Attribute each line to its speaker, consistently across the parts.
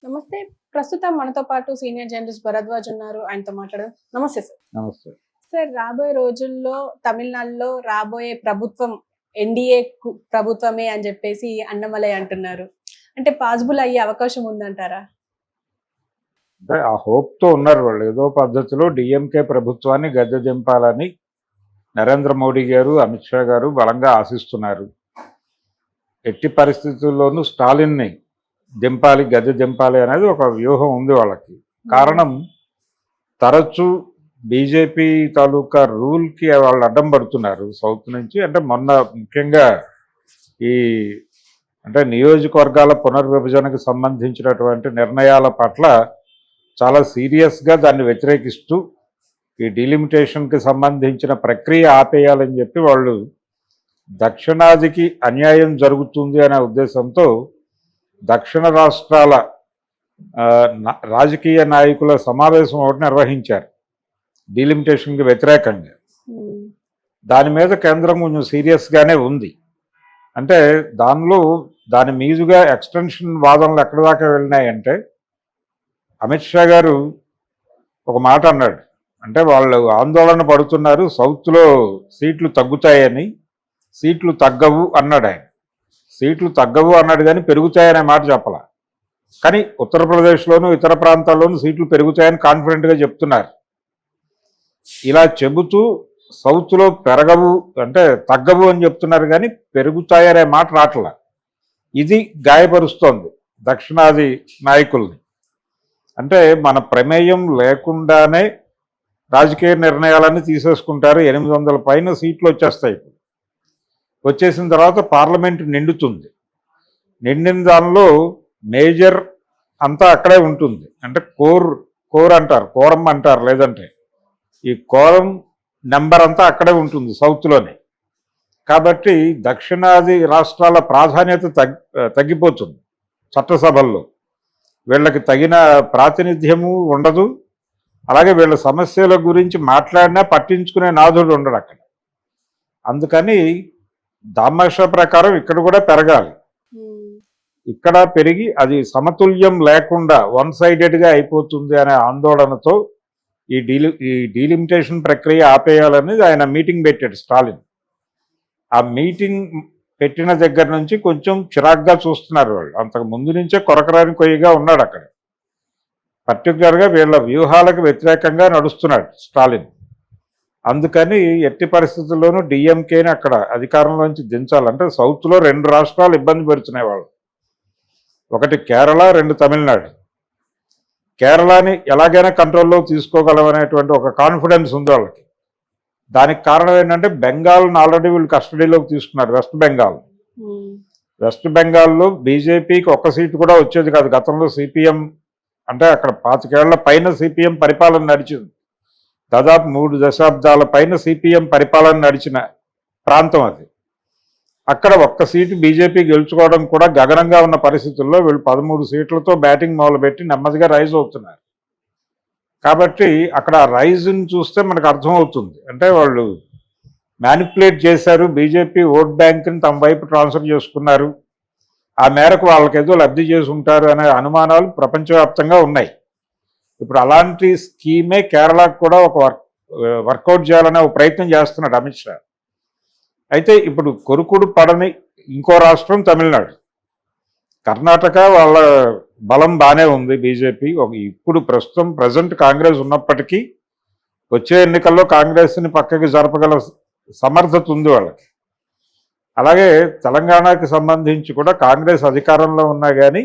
Speaker 1: నమస్తే. ప్రస్తుతం మనతో పాటు సీనియర్ జర్నలిస్ట్ భరద్వాజ్ ఉన్నారు. ఆయనతో మాట్లాడదాం. నమస్తే సార్.
Speaker 2: నమస్తే.
Speaker 1: సార్, రాబోయే రోజుల్లో తమిళనాడులో రాబోయే ప్రభుత్వం ఎన్డీఏ ప్రభుత్వమే అని చెప్పేసి అన్నమలై అంటున్నారు. అంటే పాసిబుల్ అయ్యే అవకాశం ఉందంటారా?
Speaker 2: అంటే ఆ హోప్తో ఉన్నారు వాళ్ళు. ఏదో పద్ధతిలో డిఎంకే ప్రభుత్వాన్ని గద్దె దింపాలని నరేంద్ర మోడీ గారు, అమిత్ షా గారు బలంగా ఆశిస్తున్నారు. ఎట్టి పరిస్థితుల్లోనూ స్టాలిన్ని దింపాలి, గద్దె దింపాలి అనేది ఒక వ్యూహం ఉంది వాళ్ళకి. కారణం, తరచూ బీజేపీ తాలూకా రూల్కి వాళ్ళు అడ్డం పడుతున్నారు సౌత్ నుంచి. అంటే మొన్న ముఖ్యంగా ఈ నియోజకవర్గాల పునర్విభజనకు సంబంధించినటువంటి నిర్ణయాల పట్ల చాలా సీరియస్గా దాన్ని వ్యతిరేకిస్తూ ఈ డీలిమిటేషన్కి సంబంధించిన ప్రక్రియ ఆపేయాలని చెప్పి వాళ్ళు దక్షిణాదికి అన్యాయం జరుగుతుంది అనే ఉద్దేశంతో దక్షిణ రాష్ట్రాల రాజకీయ నాయకుల సమావేశం ఒకటి నిర్వహించారు డీలిమిటేషన్కి వ్యతిరేకంగా. దాని మీద కేంద్రం కొంచెం సీరియస్గానే ఉంది. అంటే దాని మీదుగా ఎక్స్టెన్షన్ వాదనలు ఎక్కడి దాకా వెళ్ళినాయంటే, అమిత్ షా గారు ఒక మాట అన్నాడు. అంటే వాళ్ళు ఆందోళన పడుతున్నారు, సౌత్లో సీట్లు తగ్గుతాయని. సీట్లు తగ్గవు అన్నాడు ఆయన. సీట్లు తగ్గవు అన్నాడు కానీ పెరుగుతాయనే మాట చెప్పాల. కానీ ఉత్తరప్రదేశ్లోను ఇతర ప్రాంతాల్లోనూ సీట్లు పెరుగుతాయని కాన్ఫిడెంట్గా చెప్తున్నారు. ఇలా చెబుతూ సౌత్లో పెరగవు అంటే తగ్గవు అని చెప్తున్నారు కానీ పెరుగుతాయనే మాట రాట్ల. ఇది గాయపరుస్తోంది దక్షిణాది నాయకుల్ని. అంటే మన ప్రమేయం లేకుండానే రాజకీయ నిర్ణయాలన్నీ తీసేసుకుంటారు. 800 పైన సీట్లు వచ్చేస్తాయి. వచ్చేసిన తర్వాత పార్లమెంటు నిండుతుంది. నిండిన దానిలో మేజర్ అంతా అక్కడే ఉంటుంది. అంటే కోర్ అంటారు, కోరం అంటారు. లేదంటే ఈ కోరం నెంబర్ అంతా అక్కడే ఉంటుంది సౌత్లోనే. కాబట్టి దక్షిణాది రాష్ట్రాల ప్రాధాన్యత తగ్గిపోతుంది చట్టసభల్లో. వీళ్ళకి తగిన ప్రాతినిధ్యము ఉండదు. అలాగే వీళ్ళ సమస్యల గురించి మాట్లాడినా పట్టించుకునే నాథుడు ఉండడు అక్కడ. అందుకని దామాషా ప్రకారం ఇక్కడ కూడా పెరగాలి. ఇక్కడ పెరిగి అది సమతుల్యం లేకుండా వన్ సైడెడ్గా అయిపోతుంది అనే ఆందోళనతో ఈ డీలిమిటేషన్ ప్రక్రియ ఆపేయాలనేది ఆయన మీటింగ్ పెట్టాడు స్టాలిన్. ఆ మీటింగ్ పెట్టిన దగ్గర నుంచి కొంచెం చిరాగ్గా చూస్తున్నారు వాళ్ళు. అంతకు ముందు నుంచే కొరకరాని కొయ్యగా ఉన్నాడు అక్కడ. పర్టికులర్గా వీళ్ళ వ్యూహాలకు వ్యతిరేకంగా నడుస్తున్నాడు స్టాలిన్. అందుకని ఎట్టి పరిస్థితుల్లోనూ డిఎంకేని అక్కడ అధికారంలోంచి దించాలంటే సౌత్లో 2 రాష్ట్రాలు ఇబ్బంది పెడుతున్నాయి వాళ్ళు. ఒకటి కేరళ, 2 తమిళనాడు. కేరళని ఎలాగైనా కంట్రోల్లో తీసుకోగలమనేటువంటి ఒక కాన్ఫిడెన్స్ ఉంది వాళ్ళకి. దానికి కారణం ఏంటంటే బెంగాల్ని ఆల్రెడీ వీళ్ళు కస్టడీలోకి తీసుకున్నారు. వెస్ట్ బెంగాల్లో బీజేపీకి 1 సీటు కూడా వచ్చేది కాదు. గతంలో సిపిఎం అంటే అక్కడ 25 ఏళ్ల పైన సిపిఎం పరిపాలన నడిచింది. దాదాపు 3 దశాబ్దాల పైన సిపిఎం పరిపాలన నడిచిన ప్రాంతం అది. అక్కడ 1 సీటు బీజేపీ గెలుచుకోవడం కూడా గగనంగా ఉన్న పరిస్థితుల్లో వీళ్ళు 13 సీట్లతో బ్యాటింగ్ మొదలుపెట్టి నెమ్మదిగా రైజ్ అవుతున్నారు. కాబట్టి అక్కడ రైజ్ని చూస్తే మనకు అర్థమవుతుంది. అంటే వాళ్ళు మ్యానిపులేట్ చేశారు, బీజేపీ ఓట్ బ్యాంక్ని తమ వైపు ట్రాన్స్ఫర్ చేసుకున్నారు. ఆ మేరకు వాళ్ళకి ఏదో లబ్ధి చేసి ఉంటారు అనే అనుమానాలు ప్రపంచవ్యాప్తంగా ఉన్నాయి. ఇప్పుడు అలాంటి స్కీమే కేరళకు కూడా ఒక వర్కౌట్ చేయాలనే ఒక ప్రయత్నం చేస్తున్నాడు అమిత్ షా. అయితే ఇప్పుడు కొరుకుడు పడని ఇంకో రాష్ట్రం తమిళనాడు. కర్ణాటక వాళ్ళ బలం బాగానే ఉంది బీజేపీ. ఇప్పుడు ప్రజెంట్ కాంగ్రెస్ ఉన్నప్పటికీ వచ్చే ఎన్నికల్లో కాంగ్రెస్ని పక్కకి జరపగల సమర్థత ఉంది వాళ్ళకి. అలాగే తెలంగాణకి సంబంధించి కూడా కాంగ్రెస్ అధికారంలో ఉన్నా కానీ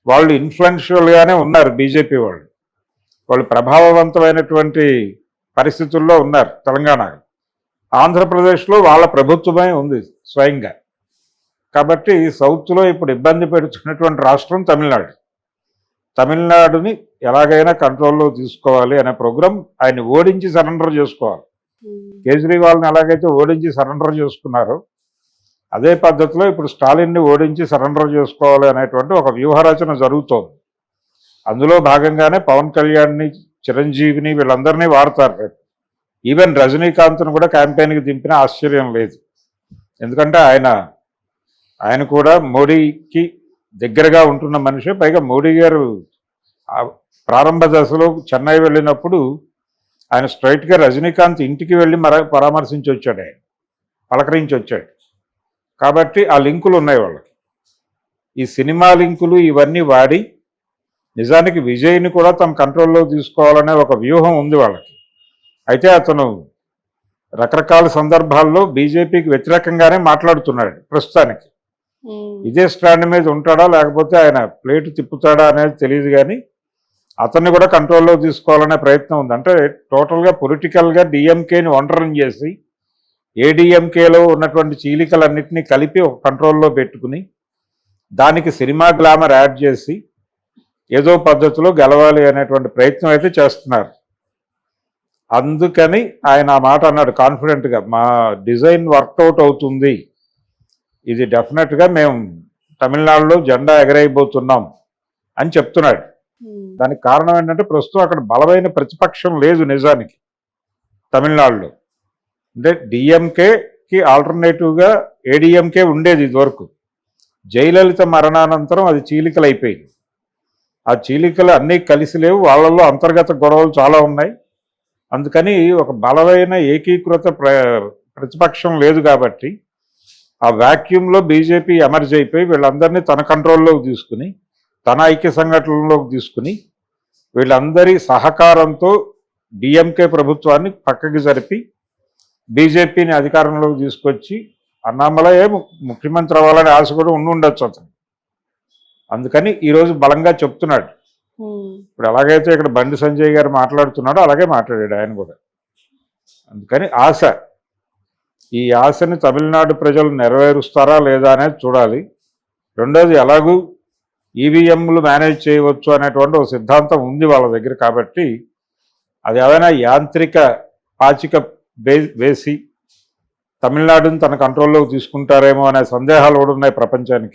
Speaker 2: వాళ్ళు ఇన్ఫ్లుయెన్షియల్గానే ఉన్నారు బీజేపీ వాళ్ళు. వాళ్ళు ప్రభావవంతమైనటువంటి పరిస్థితుల్లో ఉన్నారు తెలంగాణ. ఆంధ్రప్రదేశ్లో వాళ్ళ ప్రభుత్వమే ఉంది స్వయంగా. కాబట్టి సౌత్లో ఇప్పుడు ఇబ్బంది పెడుతున్నటువంటి రాష్ట్రం తమిళనాడు. తమిళనాడుని ఎలాగైనా కంట్రోల్లో తీసుకోవాలి అనే ప్రోగ్రాం ఆయన ఓడించి సరెండర్ చేసుకోవాలి. కేజ్రీవాల్ని ఎలాగైతే ఓడించి సరెండర్ చేసుకున్నారో అదే పద్ధతిలో ఇప్పుడు స్టాలిన్ని ఓడించి సరెండర్ చేసుకోవాలి అనేటువంటి ఒక వ్యూహరచన జరుగుతోంది. అందులో భాగంగానే పవన్ కళ్యాణ్ని, చిరంజీవిని వీళ్ళందరినీ వాడతారు. ఈవెన్ రజనీకాంత్ను కూడా క్యాంపెయిన్కి దింపినా ఆశ్చర్యం లేదు. ఎందుకంటే ఆయన కూడా మోడీకి దగ్గరగా ఉంటున్న మనిషి. పైగా మోడీ గారు ఆ ప్రారంభ దశలో చెన్నై వెళ్ళినప్పుడు ఆయన స్ట్రైట్గా రజనీకాంత్ ఇంటికి వెళ్ళి పరామర్శించి వచ్చాడు, ఆయన పలకరించి వచ్చాడు. కాబట్టి ఆ లింకులు ఉన్నాయి వాళ్ళకి. ఈ సినిమా లింకులు ఇవన్నీ వాడి నిజానికి విజయ్ని కూడా తమ కంట్రోల్లో తీసుకోవాలనే ఒక వ్యూహం ఉంది వాళ్ళకి. అయితే అతను రకరకాల సందర్భాల్లో బీజేపీకి వ్యతిరేకంగానే మాట్లాడుతున్నాడు ప్రస్తుతానికి. ఇదే స్టాండ్ మీద ఉంటాడా లేకపోతే ఆయన ప్లేటు తిప్పుతాడా అనేది తెలియదు, కానీ అతన్ని కూడా కంట్రోల్లో తీసుకోవాలనే ప్రయత్నం ఉంది. అంటే టోటల్గా పొలిటికల్గా డిఎంకేని ఒంటరిని చేసి ఏడీఎంకేలో ఉన్నటువంటి చీలికలన్నింటినీ కలిపి ఒక కంట్రోల్లో పెట్టుకుని దానికి సినిమా గ్లామర్ యాడ్ చేసి ఏదో పద్ధతిలో గెలవాలి అనేటువంటి ప్రయత్నం అయితే చేస్తున్నారు. అందుకని ఆయన ఆ మాట అన్నాడు కాన్ఫిడెంట్గా, మా డిజైన్ వర్కౌట్ అవుతుంది, ఇది డెఫినెట్గా మేము తమిళనాడులో జెండా ఎగరైపోతున్నాం అని చెప్తున్నాడు. దానికి కారణం ఏంటంటే ప్రస్తుతం అక్కడ బలమైన ప్రతిపక్షం లేదు నిజానికి తమిళనాడులో. అంటే డిఎంకేకి ఆల్టర్నేటివ్గా ఏడీఎంకే ఉండేది ఇదివరకు. జయలలిత మరణానంతరం అది చీలికలు అయిపోయింది. ఆ చీలికలు అన్నీ కలిసి లేవు, వాళ్ళల్లో అంతర్గత గొడవలు చాలా ఉన్నాయి. అందుకని ఒక బలమైన ఏకీకృత ప్రతిపక్షం లేదు. కాబట్టి ఆ వ్యాక్యూమ్లో బీజేపీ ఎమర్జ్ అయిపోయి వీళ్ళందరినీ తన కంట్రోల్లోకి తీసుకుని తన ఐక్య సంఘటనలోకి తీసుకుని వీళ్ళందరి సహకారంతో డిఎంకే ప్రభుత్వాన్ని పక్కకి జరిపి బీజేపీని అధికారంలోకి తీసుకొచ్చి అన్నామలయే ముఖ్యమంత్రి అవ్వాలనే ఆశ కూడా ఉండొచ్చు అతను. అందుకని ఈరోజు బలంగా చెప్తున్నాడు. ఇప్పుడు ఎలాగైతే ఇక్కడ బండి సంజయ్ గారు మాట్లాడుతున్నాడో అలాగే మాట్లాడాడు ఆయన కూడా. అందుకని ఆశ, ఈ ఆశని తమిళనాడు ప్రజలు నెరవేరుస్తారా లేదా అనేది చూడాలి. రెండోది, ఎలాగూ ఈవీఎంలు మేనేజ్ చేయవచ్చు అనేటువంటి ఒక సిద్ధాంతం ఉంది వాళ్ళ దగ్గర. కాబట్టి అది ఏదైనా యాంత్రిక పాచిక వేసి తమిళనాడుని తన కంట్రోల్లోకి తీసుకుంటారేమో అనే సందేహాలు కూడా ఉన్నాయి ప్రపంచానికి.